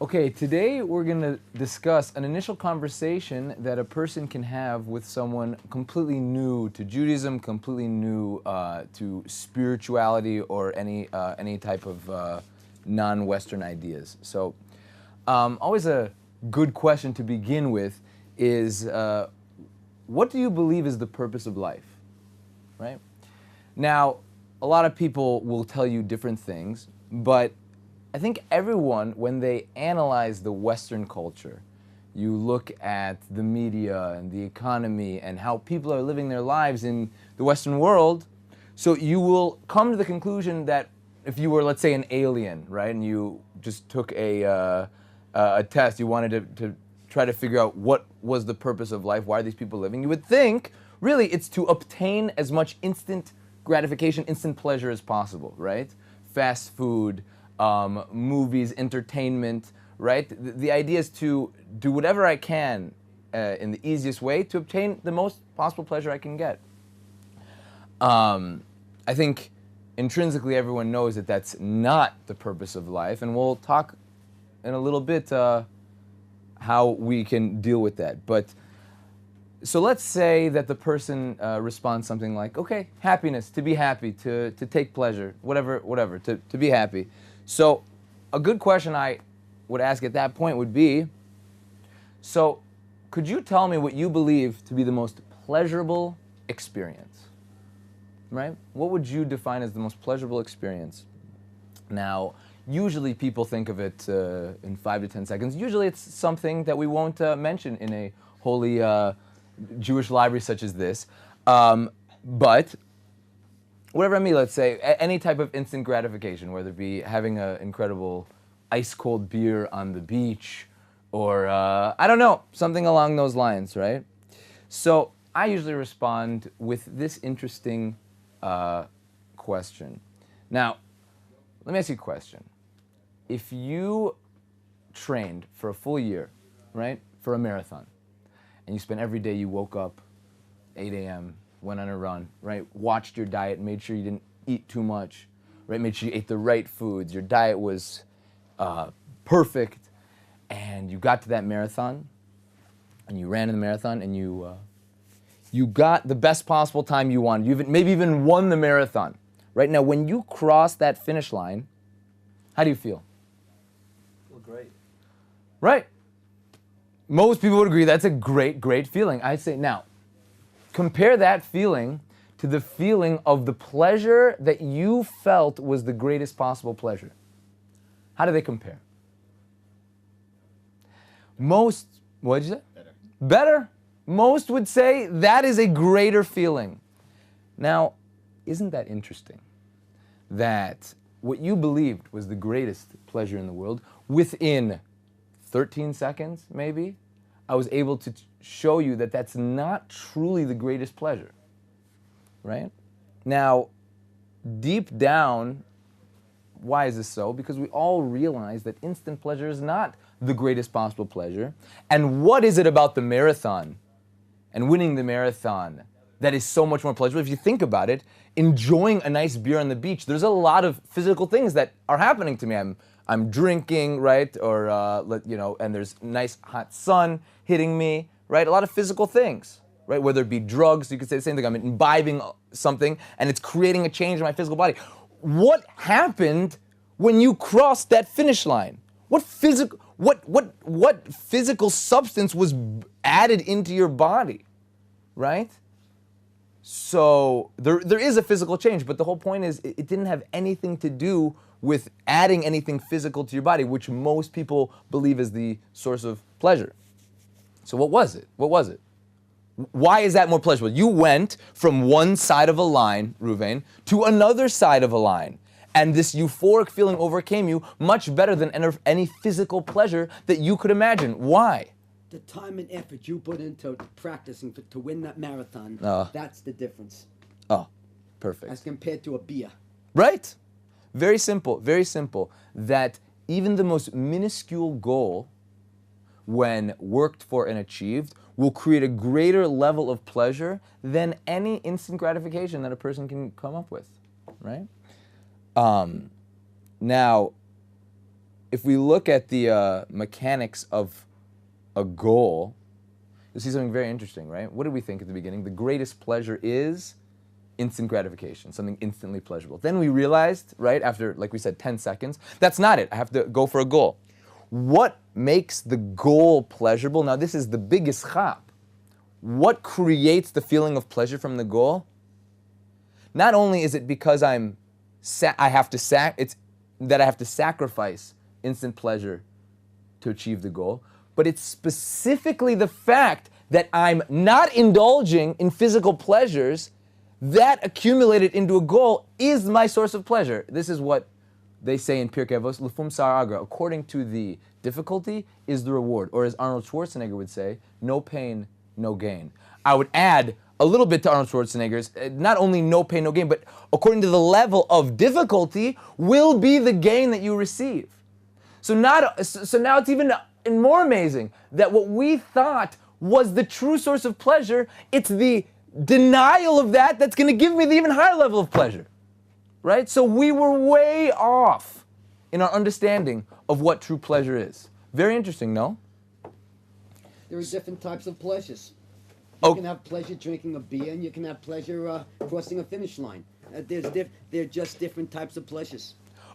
Okay, today we're going to discuss an initial conversation that a person can have with someone completely new to Judaism, completely new to spirituality or any type of non-Western ideas. So, always a good question to begin with is, what do you believe is the purpose of life? Right? Now, a lot of people will tell you different things, but I think everyone, when they analyze the Western culture, you look at the media and the economy and how people are living their lives in the Western world, so you will come to the conclusion that if you were, let's say, an alien, right, and you just took a test, you wanted to try to figure out what was the purpose of life, why are these people living, you would think, really, it's to obtain as much instant gratification, instant pleasure as possible, right? Fast food, movies, entertainment, right? The idea is to do whatever I can in the easiest way to obtain the most possible pleasure I can get. I think intrinsically everyone knows that that's not the purpose of life, and we'll talk in a little bit how we can deal with that. But so let's say that the person responds something like, okay, happiness, to be happy, to take pleasure, whatever, to be happy. So a good question I would ask at that point would be, so could you tell me what you believe to be the most pleasurable experience? Right? What would you define as the most pleasurable experience? Now, usually people think of it in 5 to 10 seconds. Usually it's something that we won't mention in a holy Jewish library such as this. But whatever I mean, let's say, any type of instant gratification, whether it be having an incredible ice-cold beer on the beach, or, I don't know, something along those lines, right? So I usually respond with this interesting question. Now, let me ask you a question. If you trained for a full year, right, for a marathon, and you spent every day, you woke up 8 a.m., went on a run, right? Watched your diet, made sure you didn't eat too much, right? Made sure you ate the right foods. Your diet was perfect, and you got to that marathon, and you ran in the marathon, and you got the best possible time you wanted. You maybe even won the marathon, right? Now, when you cross that finish line, how do you feel? Feel great. Right. Most people would agree that's a great feeling. I'd say now, compare that feeling to the feeling of the pleasure that you felt was the greatest possible pleasure. How do they compare? Most, what did you say? Better. Better. Most would say that is a greater feeling. Now, isn't that interesting? That what you believed was the greatest pleasure in the world, within 13 seconds, maybe, I was able to show you that that's not truly the greatest pleasure, right? Now, deep down, why is this so? Because we all realize that instant pleasure is not the greatest possible pleasure. And what is it about the marathon and winning the marathon that is so much more pleasurable? If you think about it, enjoying a nice beer on the beach, there's a lot of physical things that are happening to me. I'm drinking, right? Or, and there's nice hot sun hitting me, right? A lot of physical things, right? Whether it be drugs, you could say the same thing. I'm imbibing something and it's creating a change in my physical body. What happened when you crossed that finish line? What physical substance was added into your body, right? So there is a physical change, but the whole point is it didn't have anything to do with adding anything physical to your body, which most people believe is the source of pleasure. So what was it? What was it? Why is that more pleasurable? You went from one side of a line, Ruvain, to another side of a line. And this euphoric feeling overcame you much better than any physical pleasure that you could imagine. Why? The time and effort you put into practicing to win that marathon, that's the difference. Oh, perfect. As compared to a beer. Right? Very simple, very simple. That even the most minuscule goal, when worked for and achieved, will create a greater level of pleasure than any instant gratification that a person can come up with, right? Now, if we look at the mechanics of a goal, you'll see something very interesting, right? What did we think at the beginning? The greatest pleasure is instant gratification, something instantly pleasurable. Then we realized, right, after, like we said, 10 seconds, that's not it. I have to go for a goal. What makes the goal pleasurable? Now, this is the biggest chap. What creates the feeling of pleasure from the goal? Not only is it because I have to sacrifice instant pleasure to achieve the goal, but it's specifically the fact that I'm not indulging in physical pleasures that accumulated into a goal is my source of pleasure. This is what they say in Pirkei Avos, Lefum Saragra, according to the difficulty is the reward. Or as Arnold Schwarzenegger would say, no pain, no gain. I would add a little bit to Arnold Schwarzenegger's, not only no pain, no gain, but according to the level of difficulty will be the gain that you receive. So now it's even more amazing that what we thought was the true source of pleasure, it's the denial of that that's going to give me the even higher level of pleasure. Right? So we were way off in our understanding of what true pleasure is. Very interesting, no? There are different types of pleasures. Oh. You can have pleasure drinking a beer, and you can have pleasure crossing a finish line. They're just different types of pleasures.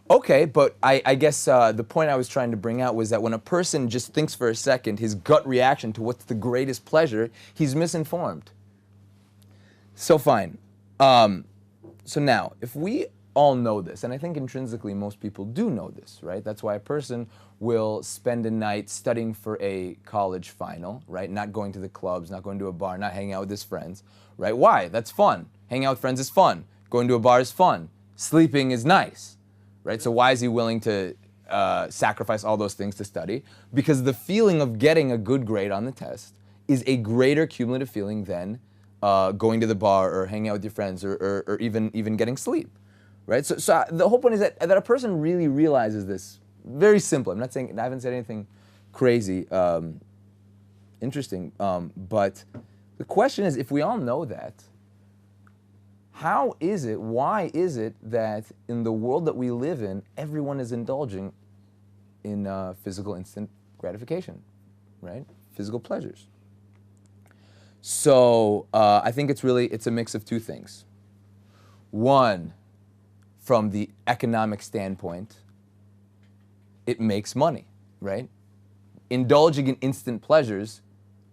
Okay, but I guess the point I was trying to bring out was that when a person just thinks for a second, his gut reaction to what's the greatest pleasure, he's misinformed. So fine. So now, if we all know this, and I think intrinsically most people do know this, right? That's why a person will spend a night studying for a college final, right? Not going to the clubs, not going to a bar, not hanging out with his friends, right? Why? That's fun. Hanging out with friends is fun. Going to a bar is fun. Sleeping is nice, right? So why is he willing to sacrifice all those things to study? Because the feeling of getting a good grade on the test is a greater cumulative feeling than going to the bar or hanging out with your friends or even getting sleep. Right? So the whole point is that a person really realizes this. Very simple. I'm not saying, I haven't said anything crazy, interesting, but the question is, if we all know that, why is it that in the world that we live in, everyone is indulging in physical instant gratification, right? Physical pleasures. So I think it's a mix of two things. One, from the economic standpoint, it makes money, right? Indulging in instant pleasures,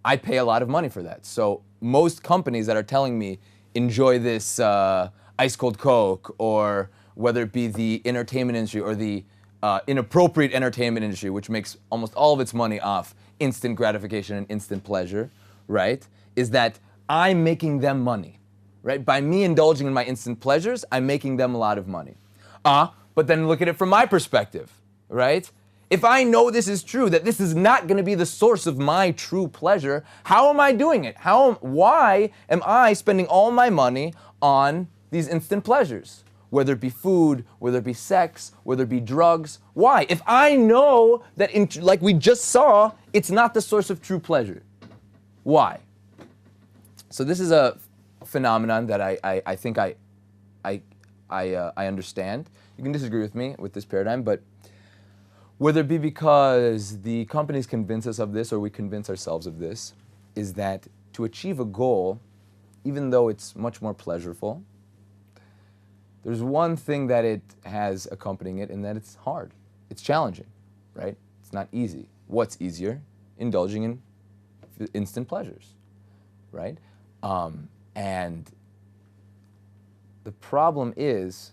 I pay a lot of money for that. So most companies that are telling me, enjoy this ice cold Coke, or whether it be the entertainment industry or the inappropriate entertainment industry, which makes almost all of its money off instant gratification and instant pleasure, right? Is that I'm making them money. Right? By me indulging in my instant pleasures, I'm making them a lot of money. But then look at it from my perspective, right? If I know this is true, that this is not going to be the source of my true pleasure, how am I doing it? Why am I spending all my money on these instant pleasures? Whether it be food, whether it be sex, whether it be drugs. Why? If I know that, like we just saw, it's not the source of true pleasure. Why? So this is a phenomenon that I think I understand. You can disagree with me with this paradigm, but whether it be because the companies convince us of this or we convince ourselves of this, is that to achieve a goal, even though it's much more pleasurable, there's one thing that it has accompanying it, and that it's hard. It's challenging, right? It's not easy. What's easier? Indulging in instant pleasures, right? And the problem is,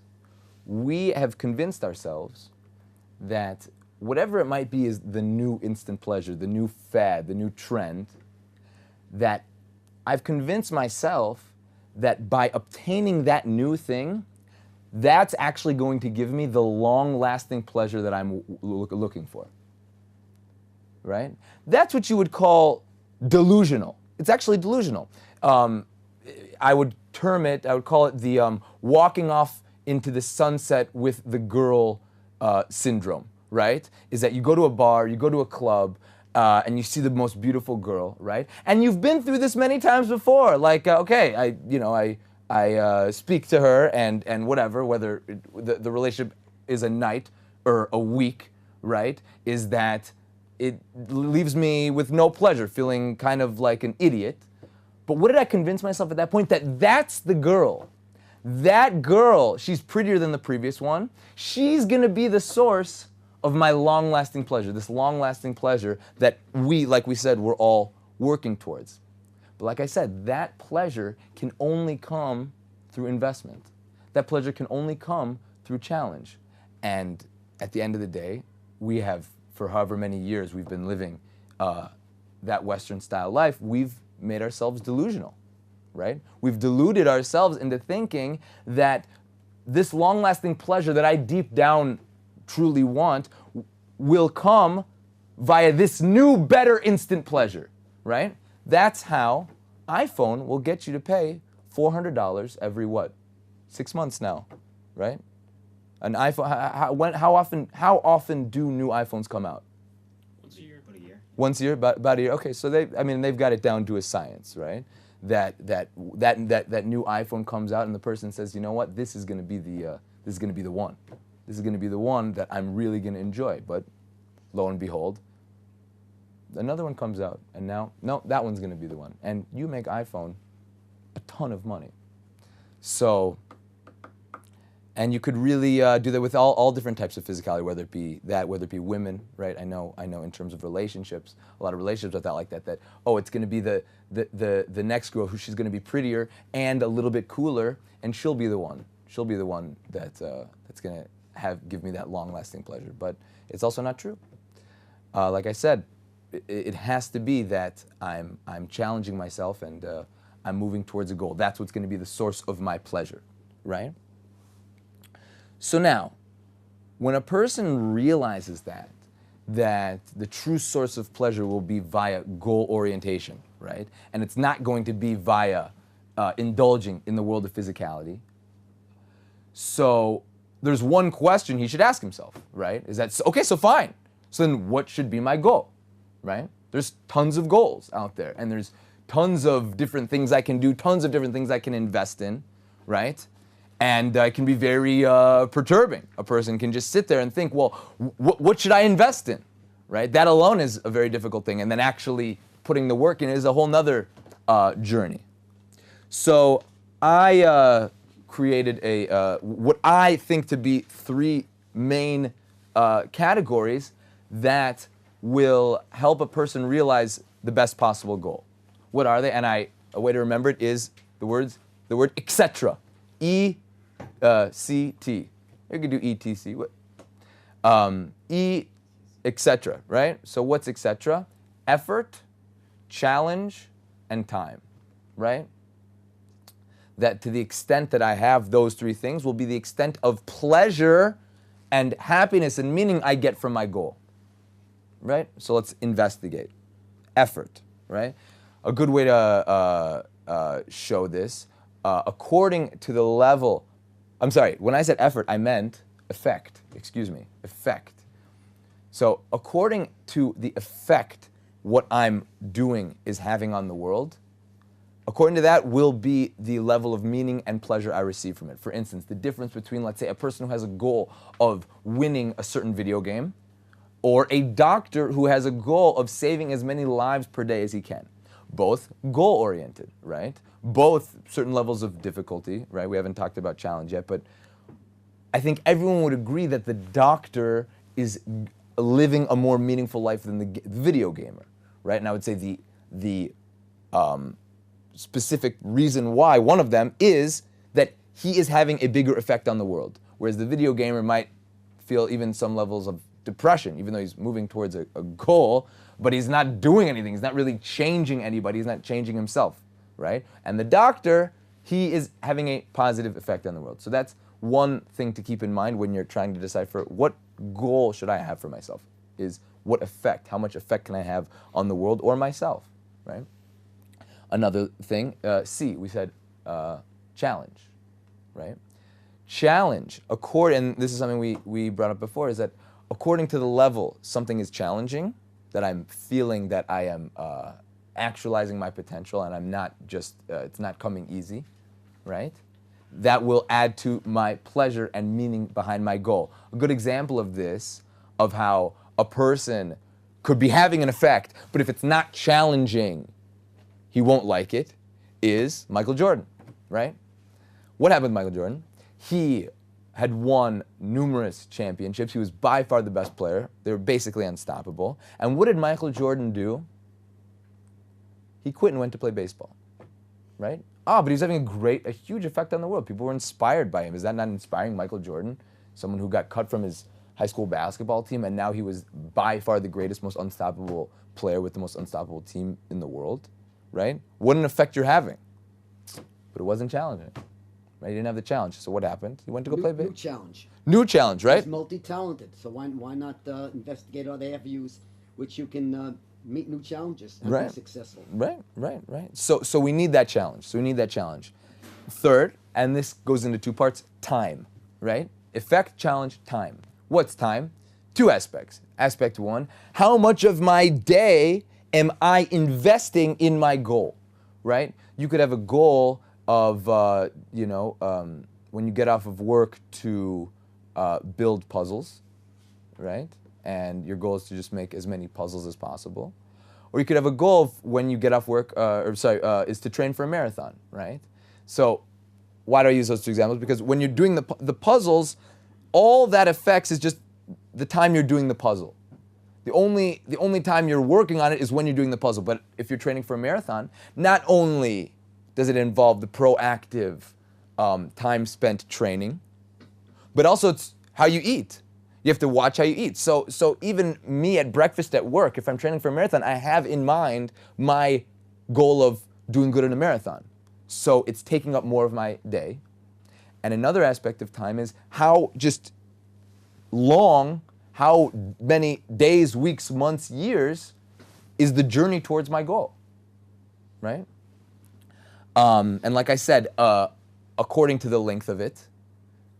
we have convinced ourselves that whatever it might be is the new instant pleasure, the new fad, the new trend, that I've convinced myself that by obtaining that new thing, that's actually going to give me the long-lasting pleasure that I'm looking for, right? That's what you would call delusional. It's actually delusional. I would call it the walking off into the sunset with the girl syndrome, right? Is that you go to a bar, you go to a club, and you see the most beautiful girl, right? And you've been through this many times before. Like, okay, I speak to her and whatever, whether the relationship is a night or a week, right? Is that it leaves me with no pleasure, feeling kind of like an idiot. But what did I convince myself at that point? That that's the girl. That girl, she's prettier than the previous one. She's gonna be the source of my long-lasting pleasure, this long-lasting pleasure that we, like we said, we're all working towards. But like I said, that pleasure can only come through investment. That pleasure can only come through challenge. And at the end of the day, we have, for however many years we've been living that Western-style life, we've made ourselves delusional, right? We've deluded ourselves into thinking that this long-lasting pleasure that I deep down truly want will come via this new, better instant pleasure, right? That's how iPhone will get you to pay $400 every, 6 months now, right? An iPhone, how often do new iPhones come out? Once a year. About a year. Once a year, about a year. Okay, so they've got it down to a science, right? That new iPhone comes out and the person says, you know what, this is going to be the one. This is going to be the one that I'm really going to enjoy. But lo and behold, another one comes out, and now, no, that one's going to be the one. And you make iPhone a ton of money. So, and you could really do that with all different types of physicality, whether it be women, right? I know in terms of relationships, a lot of relationships with that like that, oh, it's going to be the next girl who she's going to be prettier and a little bit cooler, and she'll be the one. She'll be the one that's going to give me that long-lasting pleasure. But it's also not true. Like I said, it has to be that I'm challenging myself and I'm moving towards a goal. That's what's going to be the source of my pleasure, right? So now, when a person realizes that the true source of pleasure will be via goal orientation, right? And it's not going to be via indulging in the world of physicality. So there's one question he should ask himself, right? Is that, okay, so fine. So then what should be my goal, right? There's tons of goals out there, and there's tons of different things I can do, tons of different things I can invest in, right? And it can be very perturbing. A person can just sit there and think, well, what should I invest in, right? That alone is a very difficult thing, and then actually putting the work in is a whole nother journey. So I created what I think to be 3 main categories that will help a person realize the best possible goal. What are they? And a way to remember it is the word etc. E-C-T. You could do E-T-C. Etc. Right? So what's etc? Effort, challenge, and time. Right? That to the extent that I have those 3 things will be the extent of pleasure and happiness and meaning I get from my goal. Right? So let's investigate. Effort, right? A good way to show this, according to the level, I'm sorry, when I said effort, I meant effect, effect. So according to the effect what I'm doing is having on the world, according to that will be the level of meaning and pleasure I receive from it. For instance, the difference between, let's say, a person who has a goal of winning a certain video game or a doctor who has a goal of saving as many lives per day as he can. Both goal-oriented, right? Both certain levels of difficulty, right? We haven't talked about challenge yet, but I think everyone would agree that the doctor is living a more meaningful life than the video gamer, right? And I would say the specific reason why, one of them, is that he is having a bigger effect on the world. Whereas the video gamer might feel even some levels of depression, even though he's moving towards a goal, but he's not doing anything. He's not really changing anybody. He's not changing himself, right? And the doctor, he is having a positive effect on the world. So that's one thing to keep in mind when you're trying to decipher what goal should I have for myself, is what effect, how much effect can I have on the world or myself, right? Another thing, C, we said challenge, right? Challenge, and this is something we brought up before, is that according to the level something is challenging, that I'm feeling that I am actualizing my potential and I'm not just, it's not coming easy, right? That will add to my pleasure and meaning behind my goal. A good example of this, of how a person could be having an effect, but if it's not challenging, he won't like it, is Michael Jordan, right? What happened with Michael Jordan? He had won numerous championships. He was by far the best player. They were basically unstoppable. And what did Michael Jordan do? He quit and went to play baseball, right? But he was having a huge effect on the world. People were inspired by him. Is that not inspiring? Michael Jordan, someone who got cut from his high school basketball team, and now he was by far the greatest, most unstoppable player with the most unstoppable team in the world, right? What an effect you're having. But it wasn't challenging, right? He didn't have the challenge. So what happened? He went to go play baseball. New challenge. New challenge, right? He's multi-talented, so why not investigate other avenues which you can meet new challenges and be successful. Right. So we need that challenge. Third, and this goes into two parts, time, right? Effect, challenge, time. What's time? Two aspects. Aspect one, how much of my day am I investing in my goal, right? You could have a goal of, when you get off of work to build puzzles, right? And your goal is to just make as many puzzles as possible. Or you could have a goal of when you get off work, is to train for a marathon, right? So why do I use those two examples? Because when you're doing the puzzles, all that affects is just the time you're doing the puzzle. The only time you're working on it is when you're doing the puzzle. But if you're training for a marathon, not only does it involve the proactive time spent training, but also it's how you eat. You have to watch how you eat. So even me at breakfast at work, if I'm training for a marathon, I have in mind my goal of doing good in a marathon. So it's taking up more of my day. And another aspect of time is how many days, weeks, months, years is the journey towards my goal, right? And like I said, according to the length of it,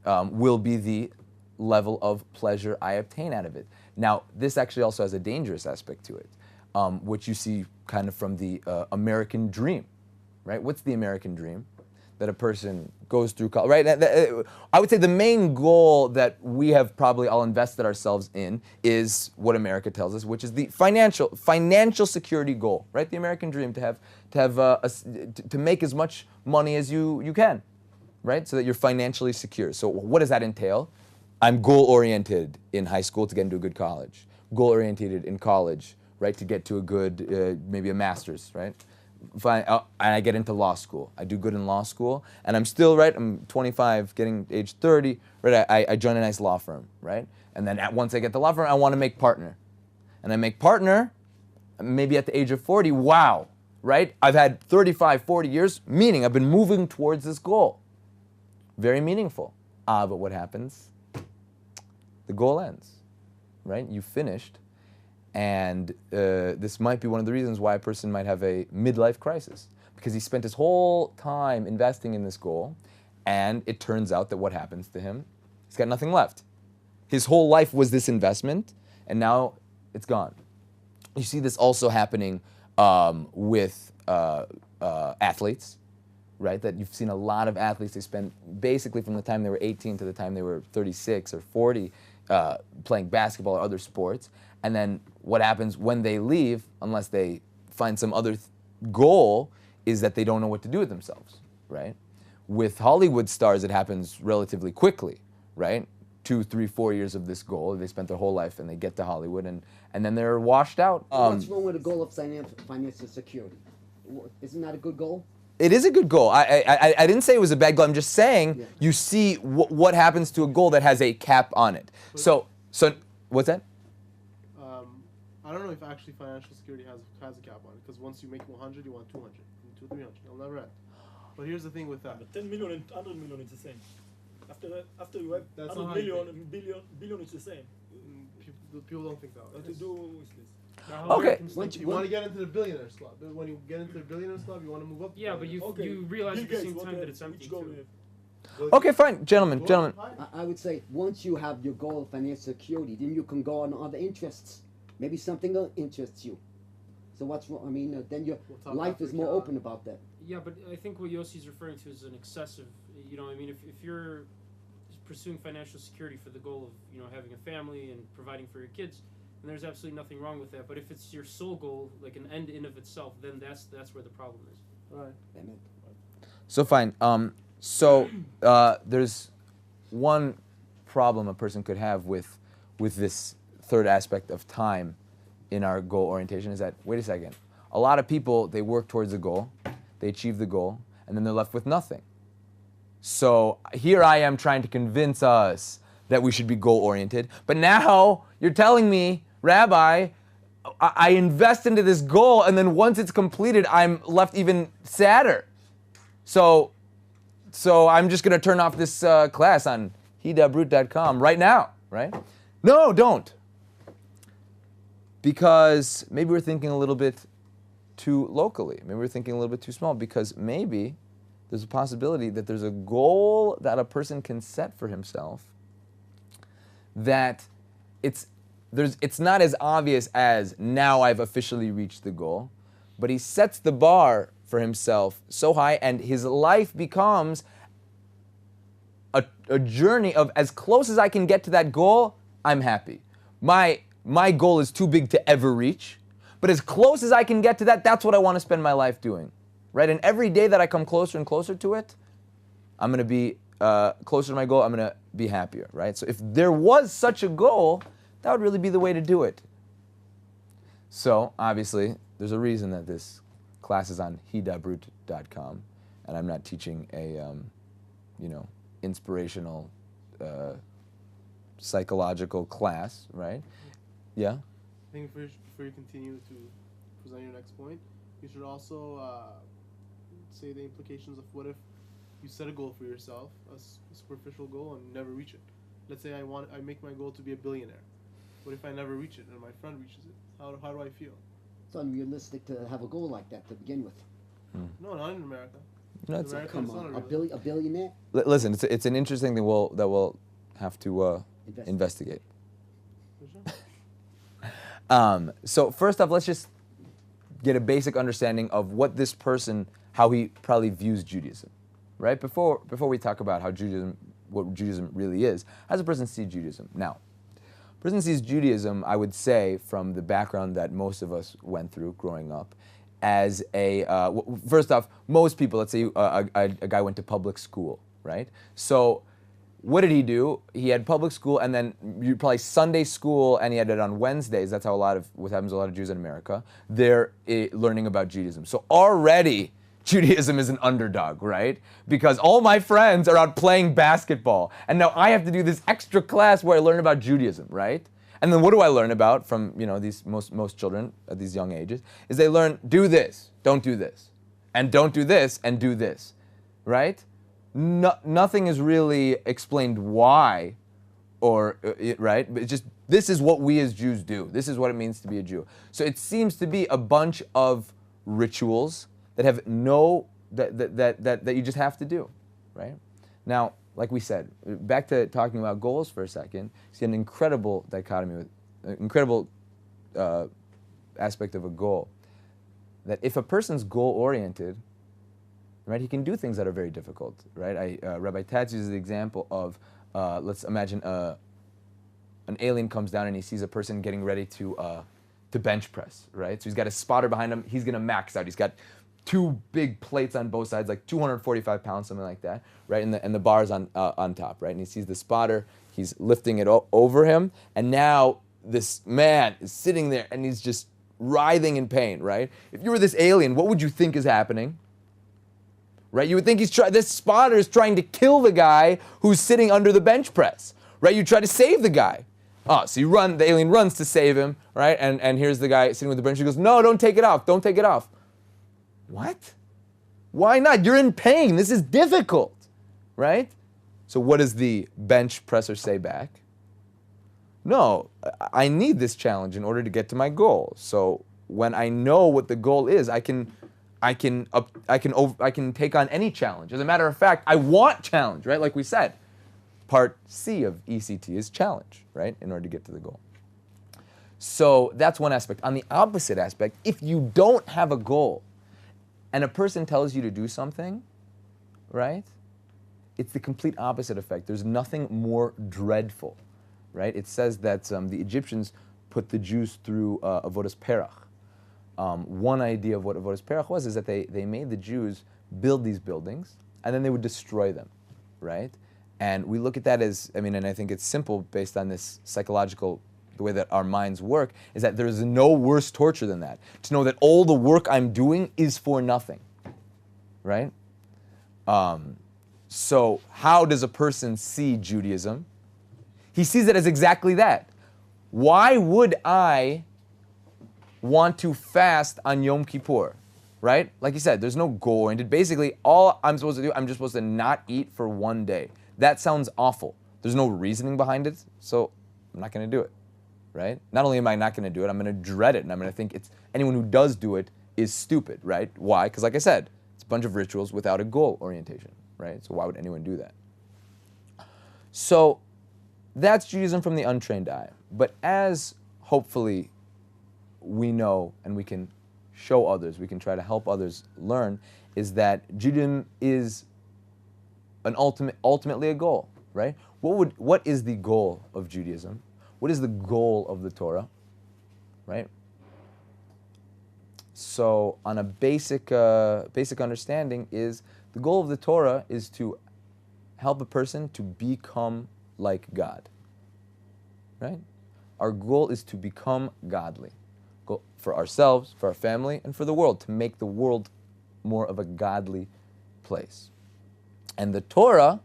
will be the level of pleasure I obtain out of it. Now, this actually also has a dangerous aspect to it, which you see kind of from the American dream, right? What's the American dream? That a person goes through college, right? I would say the main goal that we have probably all invested ourselves in is what America tells us, which is the financial security goal, right? The American dream to make as much money as you can, right? So that you're financially secure. So what does that entail? I'm goal-oriented in high school to get into a good college. Goal-oriented in college, right, to get to a good, maybe a master's, right? And I get into law school. I do good in law school, and I'm still, right, I'm 25, getting age 30, right, I join a nice law firm, right? And then once I get the law firm, I want to make partner. And I make partner, maybe at the age of 40, wow, right? I've had 35, 40 years, meaning I've been moving towards this goal. Very meaningful. But what happens? The goal ends, right? You finished, and this might be one of the reasons why a person might have a midlife crisis, because he spent his whole time investing in this goal, and it turns out that what happens to him? He's got nothing left. His whole life was this investment, and now it's gone. You see this also happening with athletes, right? That you've seen a lot of athletes, they spend basically from the time they were 18 to the time they were 36 or 40 playing basketball or other sports. And then what happens when they leave, unless they find some other goal, is that they don't know what to do with themselves, right? With Hollywood stars, it happens relatively quickly, right? 2, 3, 4 years of this goal. They spent their whole life and they get to Hollywood and then they're washed out. What's wrong with a goal of financial security? Isn't that a good goal? It is a good goal. I didn't say it was a bad goal. I'm just saying you see what happens to a goal that has a cap on it. So what's that? I don't know if actually financial security has a cap on it, because once you make 100, you want 200, 300. I'll never end. But here's the thing with that. But 10 million and 100 million is the same. After you have That's 100 not million and billion is the same. People don't think that way. What to do with this? Okay. You want to get into the billionaires club. When you get into the billionaires club, you want to move up. Yeah, but you realize at the same time that it's empty too. Okay, fine, gentlemen. I would say once you have your goal of financial security, then you can go on other interests. Maybe something else interests you. So what's wrong? I mean, then your life is more open about that. Yeah, but I think what Yossi's referring to is an excessive. You know, I mean, if you're pursuing financial security for the goal of having a family and providing for your kids, then there's absolutely nothing wrong with that. But if it's your sole goal, like an end in of itself, then that's where the problem is. Right. So fine. There's one problem a person could have with this third aspect of time in our goal orientation is that, wait a second, a lot of people, they work towards a goal, they achieve the goal, and then they're left with nothing. So here I am trying to convince us that we should be goal oriented, but now you're telling me, Rabbi, I invest into this goal, and then once it's completed, I'm left even sadder. So I'm just going to turn off this class on hidabrut.com right now, right? No, don't. Because maybe we're thinking a little bit too locally. Maybe we're thinking a little bit too small, because maybe there's a possibility that there's a goal that a person can set for himself that it's not as obvious as now I've officially reached the goal, but he sets the bar for himself so high, and his life becomes a journey of as close as I can get to that goal, I'm happy. My goal is too big to ever reach, but as close as I can get to that, that's what I want to spend my life doing, right? And every day that I come closer and closer to it, I'm going to be closer to my goal, I'm going to be happier, right? So if there was such a goal, that would really be the way to do it. So obviously, there's a reason that this class is on hidabrut.com, and I'm not teaching a, inspirational, psychological class, right? Yeah? I think before you continue to present your next point, you should also say the implications of what if you set a goal for yourself, a superficial goal, and never reach it. Let's say I make my goal to be a billionaire. What if I never reach it and my friend reaches it? How do I feel? It's unrealistic to have a goal like that to begin with. No, not in America. No, In America, Come it's not on, unrealistic. a billionaire? Listen, it's an interesting thing that we'll have to investigate. For sure. So first off, let's just get a basic understanding of what this person, how he probably views Judaism, right? Before we talk about what Judaism really is, how does a person see Judaism? Now, a person sees Judaism, I would say, from the background that most of us went through growing up, as first off, most people, let's say a guy went to public school, right? So what did he do? He had public school, and then probably Sunday school, and he had it on Wednesdays. That's what happens to a lot of Jews in America. They're learning about Judaism. So already, Judaism is an underdog, right? Because all my friends are out playing basketball, and now I have to do this extra class where I learn about Judaism, right? And then what do I learn about from these most children at these young ages? Is they learn, do this, don't do this, and don't do this, and do this, right? Nothing is really explained why, right? But it's just, this is what we as Jews do. This is what it means to be a Jew. So it seems to be a bunch of rituals that have that you just have to do, right? Now, like we said, back to talking about goals for a second, see an incredible dichotomy with an incredible aspect of a goal. That if a person's goal-oriented, right, he can do things that are very difficult, right? Rabbi Tatz uses the example of, let's imagine an alien comes down and he sees a person getting ready to bench press, right? So he's got a spotter behind him. He's going to max out. He's got 2 big plates on both sides, like 245 pounds, something like that, right? And the bar's on top, right? And he sees the spotter. He's lifting it over him, and now this man is sitting there, and he's just writhing in pain, right? If you were this alien, what would you think is happening? right? You would think this spotter is trying to kill the guy who's sitting under the bench press, right? You try to save the guy. Oh, so the alien runs to save him, right? And here's the guy sitting with the bench. He goes, no, don't take it off. Don't take it off. What? Why not? You're in pain. This is difficult, right? So what does the bench presser say back? No, I need this challenge in order to get to my goal. So when I know what the goal is, I can take on any challenge. As a matter of fact, I want challenge, right? Like we said, part C of ECT is challenge, right? In order to get to the goal. So that's one aspect. On the opposite aspect, if you don't have a goal and a person tells you to do something, right? It's the complete opposite effect. There's nothing more dreadful, right? It says that the Egyptians put the Jews through avodas perach. One idea of what avodas perach was is that they made the Jews build these buildings and then they would destroy them, right? And we look at that as, and I think it's simple based on this psychological, the way that our minds work, is that there's no worse torture than that. To know that all the work I'm doing is for nothing, right? So how does a person see Judaism? He sees it as exactly that. Why would I want to fast on Yom Kippur, right? Like you said, there's no goal-oriented. Basically, all I'm supposed to do, I'm just supposed to not eat for one day. That sounds awful. There's no reasoning behind it, so I'm not going to do it, right? Not only am I not going to do it, I'm going to dread it, and I'm going to think anyone who does do it is stupid, right? Why? Because like I said, it's a bunch of rituals without a goal orientation, right? So why would anyone do that? So that's Judaism from the untrained eye. But as hopefully we know and we can show others, we can try to help others learn, is that Judaism is ultimately a goal, right? What is the goal of Judaism? What is the goal of the Torah, right? So on a basic understanding is the goal of the Torah is to help a person to become like God, right? Our goal is to become godly, for ourselves, for our family, and for the world, to make the world more of a godly place. And the Torah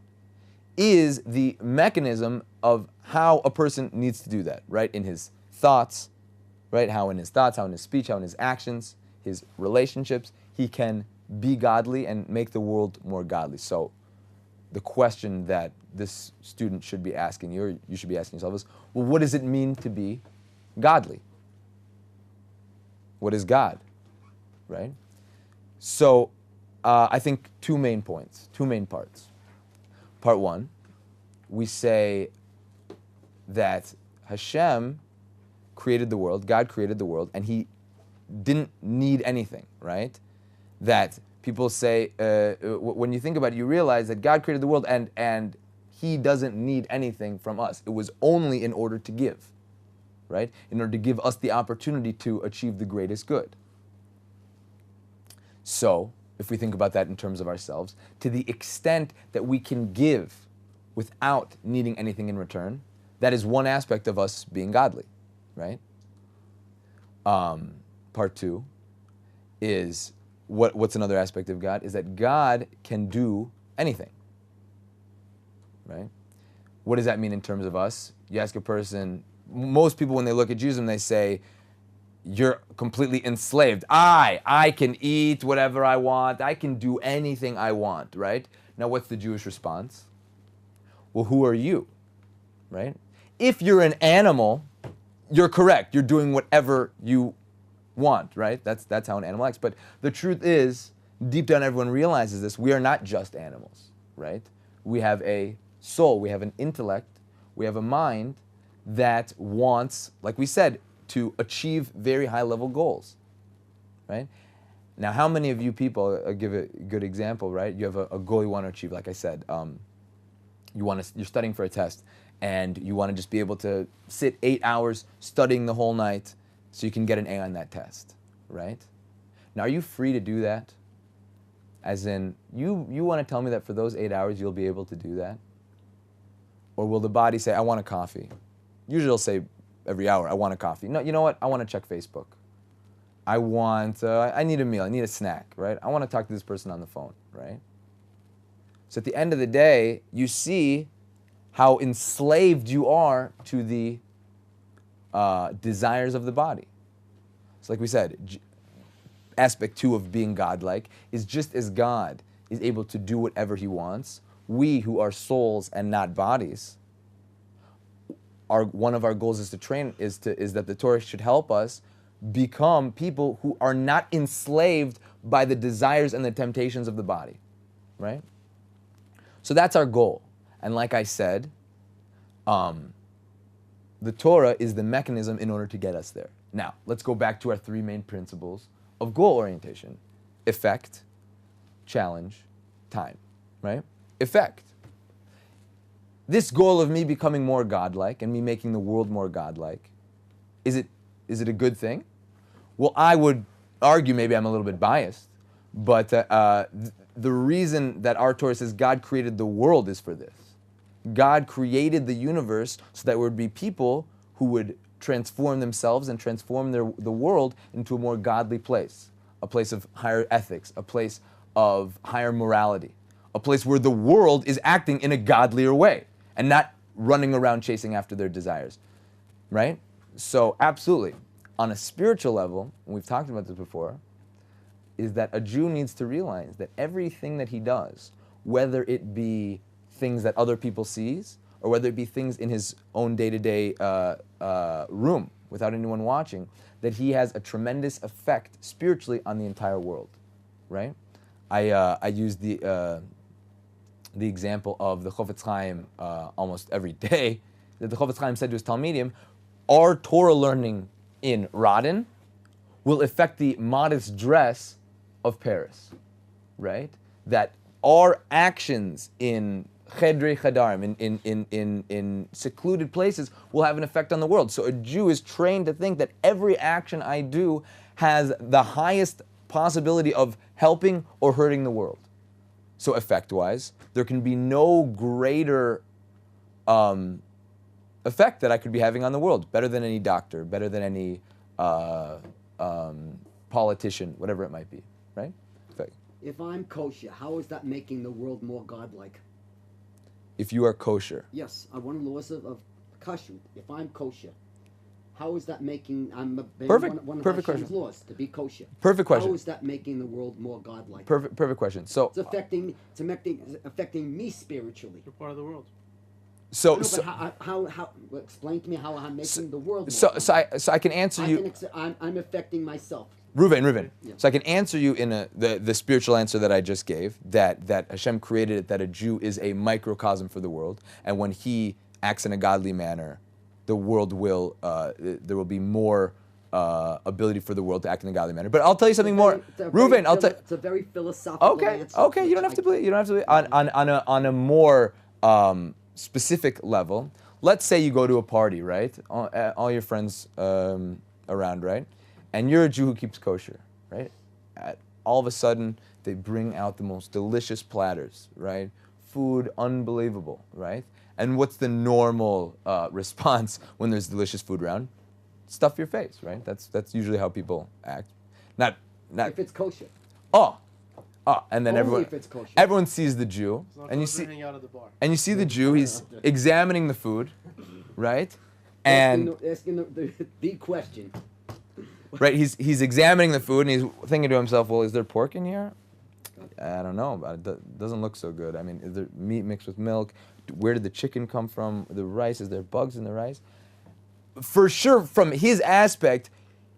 is the mechanism of how a person needs to do that, right? In his thoughts, right? How in his thoughts, how in his speech, how in his actions, his relationships, he can be godly and make the world more godly. So the question that this student should be asking you, or you should be asking yourself, is, well, what does it mean to be godly? What is God, right? So I think two main parts. Part one, we say that Hashem created the world, God created the world, and he didn't need anything, right? That people say, when you think about it, you realize that God created the world and he doesn't need anything from us. It was only in order to give, right? In order to give us the opportunity to achieve the greatest good. So, if we think about that in terms of ourselves, to the extent that we can give without needing anything in return, that is one aspect of us being godly, right? Part two is, what's another aspect of God? Is that God can do anything, right? What does that mean in terms of us? You ask a person, most people when they look at Judaism, they say, you're completely enslaved. I can eat whatever I want. I can do anything I want, right? Now, what's the Jewish response? Well, who are you, right? If you're an animal, you're correct. You're doing whatever you want, right? That's how an animal acts. But the truth is, deep down, everyone realizes this. We are not just animals, right? We have a soul. We have an intellect. We have a mind that wants, like we said, to achieve very high-level goals, right? Now, how many of you people, I'll give a good example, right? You have a goal you want to achieve, like I said. You're studying for a test, and you want to just be able to sit 8 hours studying the whole night so you can get an A on that test, right? Now, are you free to do that? As in, you want to tell me that for those 8 hours you'll be able to do that? Or will the body say, I want a coffee? Usually it'll say, every hour, I want a coffee. No, you know what? I want to check Facebook. I need a meal. I need a snack, right? I want to talk to this person on the phone, right? So at the end of the day, you see how enslaved you are to the desires of the body. So like we said, aspect 2 of being godlike is just as God is able to do whatever he wants, we who are souls and not bodies, one of our goals is that the Torah should help us become people who are not enslaved by the desires and the temptations of the body, right? So that's our goal. And like I said, the Torah is the mechanism in order to get us there. Now, let's go back to our 3 main principles of goal orientation: effect, challenge, time, right? Effect. This goal of me becoming more godlike and me making the world more godlike, is it a good thing? Well, I would argue, maybe I'm a little bit biased, but the reason that our Torah says God created the world is for this. God created the universe so that there would be people who would transform themselves and transform the world into a more godly place, a place of higher ethics, a place of higher morality, a place where the world is acting in a godlier way and not running around chasing after their desires, right? So absolutely, on a spiritual level, and we've talked about this before, is that a Jew needs to realize that everything that he does, whether it be things that other people sees, or whether it be things in his own day-to-day room without anyone watching, that he has a tremendous effect spiritually on the entire world, right? I use the example of the Chofetz Chaim almost every day, that the Chofetz Chaim said to his Talmidim, our Torah learning in Radin will affect the modest dress of Paris, right? That our actions in Chedrei Chadarim, in secluded places, will have an effect on the world. So a Jew is trained to think that every action I do has the highest possibility of helping or hurting the world. So effect-wise, there can be no greater effect that I could be having on the world, better than any doctor, better than any politician, whatever it might be, right? Effect. If I'm kosher, how is that making the world more godlike? If you are kosher. Yes, one of the laws of kashrut. If I'm kosher, how is that making? I'm obeying Perfect. one of Perfect Hashem's question. laws to be kosher. Perfect question. How is that making the world more godlike? Perfect question. So, It's affecting me spiritually. You're part of the world. so, No, so, but how explain to me how I'm making the world more so, godlike. so I can answer you. I'm affecting myself. Reuven. Yeah. So I can answer you in the spiritual answer that I just gave, that Hashem created it, that a Jew is a microcosm for the world, and when he acts in a godly manner, the world will, there will be more ability for the world to act in a godly manner. But I'll tell you something more. Reuven, I'll tell you. It's a very philosophical answer. Okay, you don't have to believe. You don't have to believe. On a more specific level, let's say you go to a party, right? All your friends around, right? And you're a Jew who keeps kosher, right? All of a sudden, they bring out the most delicious platters, right? Food, unbelievable, right? And what's the normal response when there's delicious food around? Stuff your face, right? That's usually how people act. Not. If it's kosher. And then Only if it's kosher. everyone sees the Jew, It's not and you drinking out of the bar. see the Jew. He's examining the food, right? And asking the big question. right, he's examining the food, and he's thinking to himself, well, is there pork in here? I don't know, but it doesn't look so good. I mean, is there meat mixed with milk? Where did the chicken come from? The rice, is there bugs in the rice? For sure, from his aspect,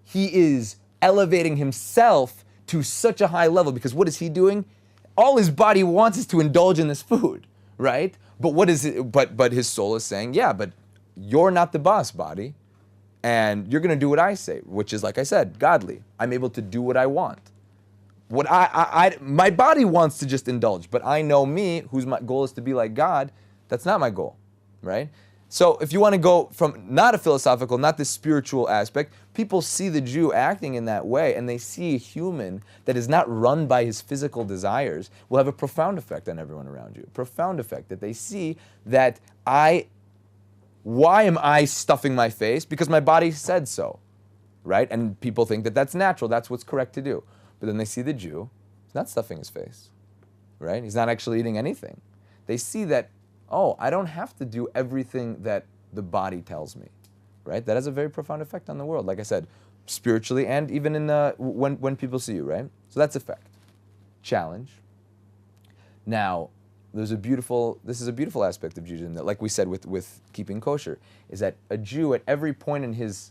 he is elevating himself to such a high level, because what is he doing? All his body wants is to indulge in this food, right? But what is it? But his soul is saying, yeah, but you're not the boss, body. And you're going to do what I say, which is, like I said, godly. I'm able to do what I want. What my body wants to just indulge, but I know me, whose my goal is to be like God, that's not my goal, right? So if you want to go from not a philosophical, not this spiritual aspect, people see the Jew acting in that way, and they see a human that is not run by his physical desires, will have a profound effect on everyone around you. Profound effect, that they see that why am I stuffing my face? Because my body said so, right? And people think that that's natural, that's what's correct to do. But then they see the Jew, he's not stuffing his face. right? He's not actually eating anything. They see that, oh, I don't have to do everything that the body tells me, right? That has a very profound effect on the world, like I said, spiritually and even in when people see you, right? So that's effect. Challenge. Now, this is a beautiful aspect of Judaism that, like we said with keeping kosher, is that a Jew at every point in his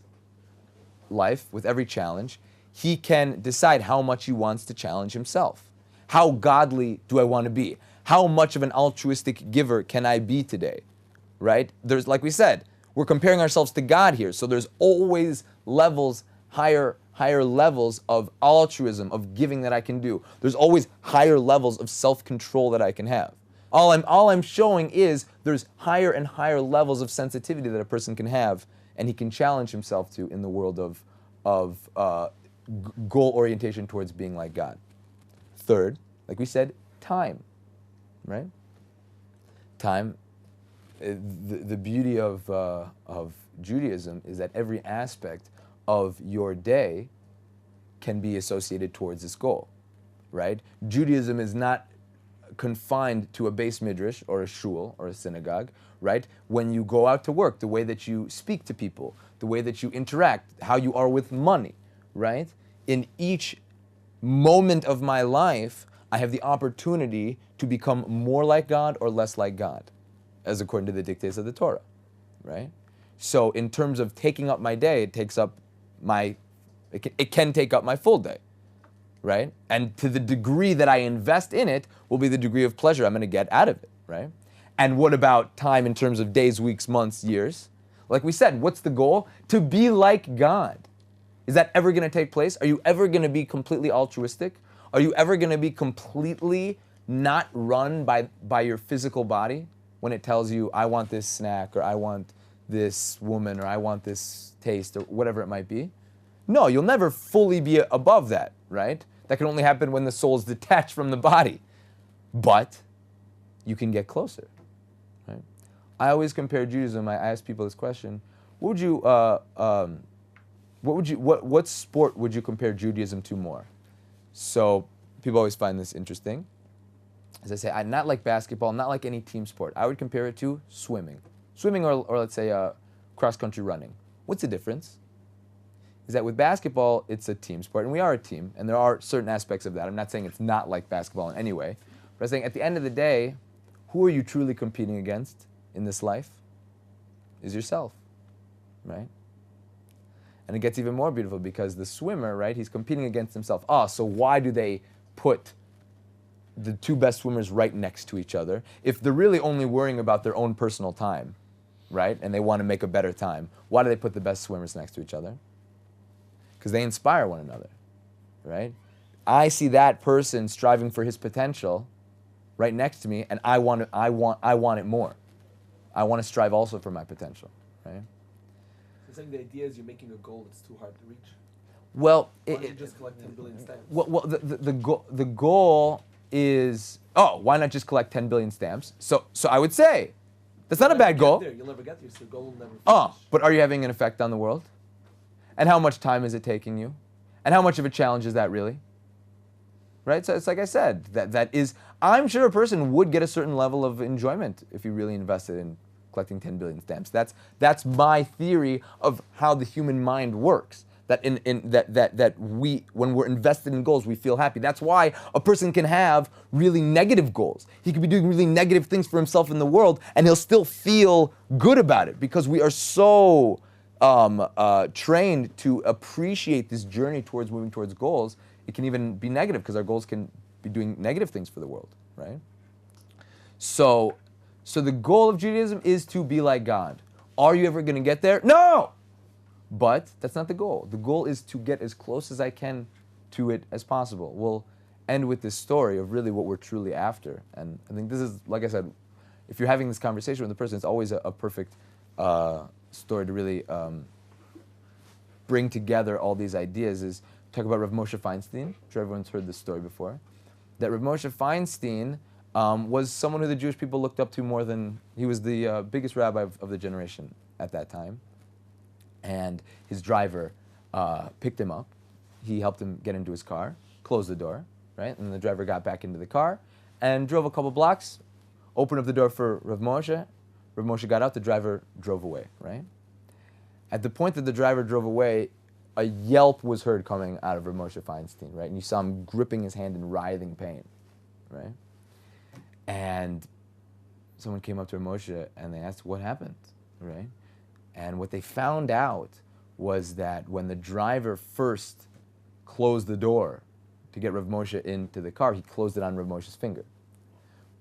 life, with every challenge, he can decide how much he wants to challenge himself. How godly do I want to be? How much of an altruistic giver can I be today? Right? There's, like we said, we're comparing ourselves to God here, so there's always levels, higher levels of altruism, of giving that I can do. There's always higher levels of self-control that I can have. All I'm showing is there's higher and higher levels of sensitivity that a person can have, and he can challenge himself to in the world of goal orientation towards being like God. Third, like we said, time, right? Time. The beauty of Judaism is that every aspect of your day can be associated towards this goal, right? Judaism is not confined to a base midrash or a shul or a synagogue, right? When you go out to work, the way that you speak to people, the way that you interact, how you are with money, right? In each moment of my life, I have the opportunity to become more like God or less like God, as according to the dictates of the Torah, right? So in terms of taking up my day, it can take up my full day, right? And to the degree that I invest in it will be the degree of pleasure I'm going to get out of it, right? And what about time in terms of days, weeks, months, years? Like we said, what's the goal? To be like God. Is that ever going to take place? Are you ever going to be completely altruistic? Are you ever going to be completely not run by your physical body when it tells you, I want this snack, or I want this woman, or I want this taste, or whatever it might be? No, you'll never fully be above that, right? That can only happen when the soul is detached from the body. But you can get closer, right? I always compare Judaism. I ask people this question: what sport would you compare Judaism to more? So people always find this interesting. As I say, not like basketball, not like any team sport. I would compare it to swimming. Swimming or let's say cross-country running. What's the difference? Is that with basketball, it's a team sport, and we are a team, and there are certain aspects of that. I'm not saying it's not like basketball in any way, but I'm saying at the end of the day, who are you truly competing against in this life? Is yourself, right? And it gets even more beautiful because the swimmer, right, he's competing against himself. So why do they put the two best swimmers right next to each other if they're really only worrying about their own personal time, right, and they want to make a better time? Why do they put the best swimmers next to each other? Because they inspire one another, right? I see that person striving for his potential right next to me, and I want it more. I want to strive also for my potential, right? So saying the idea is you're making a goal that's too hard to reach. Well, Why don't you just collect 10 billion stamps? Well, the goal is, why not just collect 10 billion stamps? So I would say that's not a bad goal. You'll never get there, so the goal will never finish. But are you having an effect on the world? And how much time is it taking you? And how much of a challenge is that really? Right? So it's like I said, that is, I'm sure a person would get a certain level of enjoyment if he really invested in collecting 10 billion stamps. That's my theory of how the human mind works. That that we, when we're invested in goals, we feel happy. That's why a person can have really negative goals. He could be doing really negative things for himself in the world, and he'll still feel good about it because we are so trained to appreciate this journey towards moving towards goals. It can even be negative because our goals can be doing negative things for the world, right? So the goal of Judaism is to be like God. Are you ever going to get there? No! But that's not the goal. The goal is to get as close as I can to it as possible. We'll end with this story of really what we're truly after. And I think this is, like I said, if you're having this conversation with a person, it's always a perfect story to really bring together all these ideas. Is talk about Rav Moshe Feinstein. I'm sure everyone's heard this story before. That Rav Moshe Feinstein was someone who the Jewish people looked up to more than, he was the biggest rabbi of the generation at that time. And his driver picked him up. He helped him get into his car, closed the door, right? And the driver got back into the car, and drove a couple blocks, opened up the door for Rav Moshe. Rav Moshe got out, the driver drove away, right? At the point that the driver drove away, a yelp was heard coming out of Rav Moshe Feinstein, right? And you saw him gripping his hand in writhing pain, right? And someone came up to Rav Moshe and they asked, what happened, right? And what they found out was that when the driver first closed the door to get Rav Moshe into the car, he closed it on Rav Moshe's finger.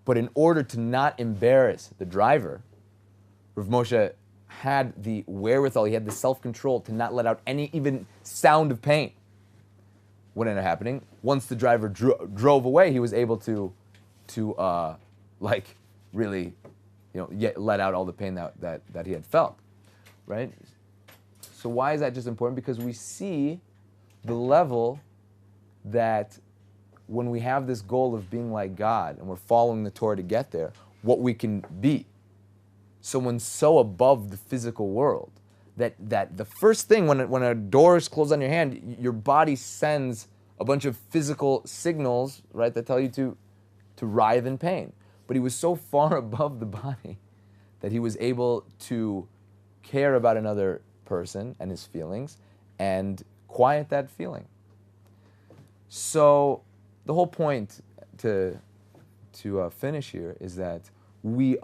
But in order to not embarrass the driver, Rav Moshe had the wherewithal, he had the self-control to not let out any even sound of pain. What ended up happening? Once the driver drove away, he was able to really, let out all the pain that he had felt, right? So why is that just important? Because we see the level that when we have this goal of being like God and we're following the Torah to get there, what we can be. Someone so above the physical world that the first thing when a door is closed on your hand, your body sends a bunch of physical signals, right, that tell you to writhe in pain. But he was so far above the body that he was able to care about another person and his feelings and quiet that feeling. So the whole point to finish here is that we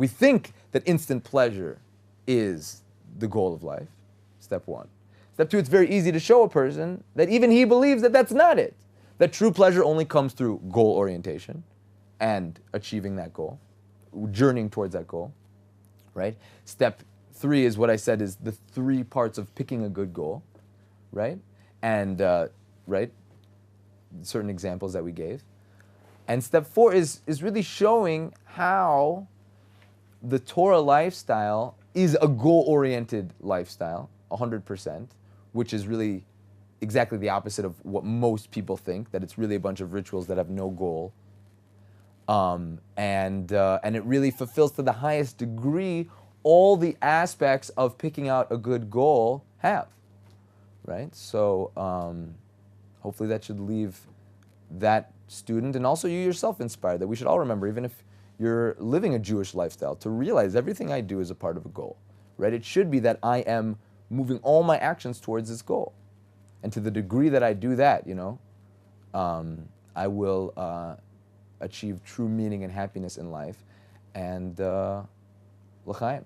think that instant pleasure is the goal of life, step one. Step two, it's very easy to show a person that even he believes that that's not it. That true pleasure only comes through goal orientation and achieving that goal, journeying towards that goal, right? Step three is what I said is the 3 parts of picking a good goal, right? And, right, certain examples that we gave. And step 4 is really showing how the Torah lifestyle is a goal-oriented lifestyle, 100%, which is really exactly the opposite of what most people think, that it's really a bunch of rituals that have no goal. And it really fulfills to the highest degree all the aspects of picking out a good goal have, right? So hopefully that should leave that student and also you yourself inspired, that we should all remember, even if you're living a Jewish lifestyle, to realize everything I do is a part of a goal, right? It should be that I am moving all my actions towards this goal. And to the degree that I do that, I will achieve true meaning and happiness in life. And l'chaim.